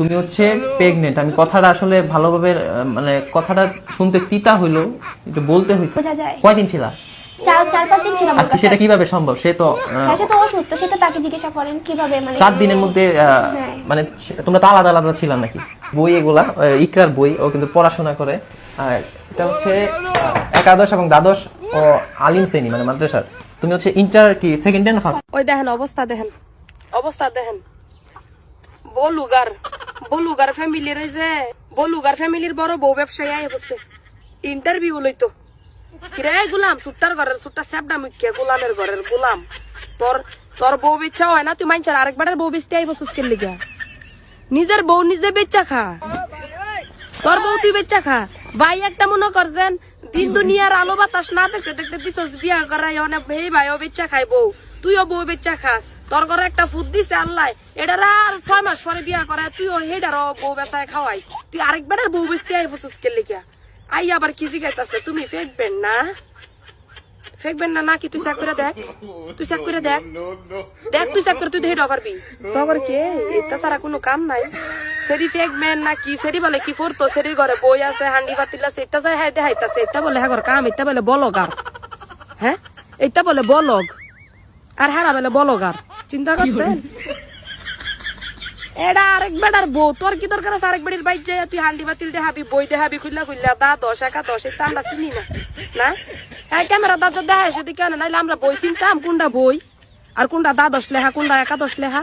তুমি হচ্ছে প্রেগনেন্ট। আমি কথাটা আসলে ভালোভাবে মানে কথাটা শুনতে তিতা হইলো, একটু বলতে হইছে। বোঝা যায়। কয়দিন ছিলা? 4-5 দিন ছিলাম আর ওর কাছে। সেটা কিভাবে সম্ভব? সে তো হ্যাঁ, সে তো অসুস্থ, সেটা তাকে জিজ্ঞাসা করেন কিভাবে মানে 4 দিনের মধ্যে হ্যাঁ। মানে তোমরা তো আলাদা আলাদা ছিলাম নাকি? বই এগুলা ইকরার বই, ও কিন্তু পড়াশোনা করে। এটা হচ্ছে একাদশ এবং দ্বাদশ ও আলিম শ্রেণী মানে মাদ্রাসার। তুমি হচ্ছে ইন্টার কি সেকেন্ড ইয়ার না ফার্স্ট? ওই দেখেন অবস্থা, দেখেন অবস্থা দেখেন। বলুগার ফ্যামিলির, এই যে বলুগার ফ্যামিলির বড় বউ ব্যবসায়ী আয় বসছে ইন্টারভিউ লইতো। কিরে গোলাম, সুট্টার ঘরের সুট্টা স্যাপডা মুখ্য গোলামের ঘরের গোলাম, তোর তোর বউ বেচা হয় না? তুই মাইনছার আরেকবারের বউ বেচতে আই বসছিস কে লিগা? নিজের বউ নিজে বেচা খা, তোর বউ তুই বেচা খা। ভাই একটা মনে করছেন দিন দুনিয়ার আলো বাতাস না দেখতে দেখতে দিছস বিয়া করাই অনেক এই ভাই ও বেচা খাই বউ, তুইও বউ বেচা খাস। তোর ঘরে একটা ফুট দিছে আল্লাহ, এটার আর 6 মাস পরে বিয়া করায় তুইও হেডারও বউ বেচায় খাওয়াইস। তুই আরেকবারের বউ বেচতে আই বসছিস কে লিগা? আই আবার কি জিগাইতাছে, তুমি ফেকবেন না? ফেকবেন না নাকি? তুই চেক করে দেখ, তুই চেক করে দেখ, দেখ তুই চেক করে, তুই হেড পারবি তো আবার কে? এটা ছাড়া কোনো কাম নাই। সেরি ফেকবেন না কি? সেরি বলে কি করতো? সেরির ঘরে বই আছে, হান্ডি পাতিল আছে, এটা যায় হ্যাঁ দেখাইতাছে, এটা বলে হ্যাঁ কাম, এটা বলে বলগার। হ্যাঁ, এটা বলে বলগ, আর হ্যাঁ বলে বলগার। চিন্তা করছেন? এটা আরেক বেটার বউ, তোর কি দরকার আছে আরেক বেটির বাইক যায় তুই হান্ডি বাতিল দেখাবি, বই দেখাবি, খুললা খুললা দা 10 একা 10, এটা আমরা চিনি না না? হ্যাঁ ক্যামেরা দাদা দেখায় সেদিকে, নাইলে আমরা বই চিনতাম কোনটা বই আর কোনটা 10 লেখা, কোনটা 11 লেখা।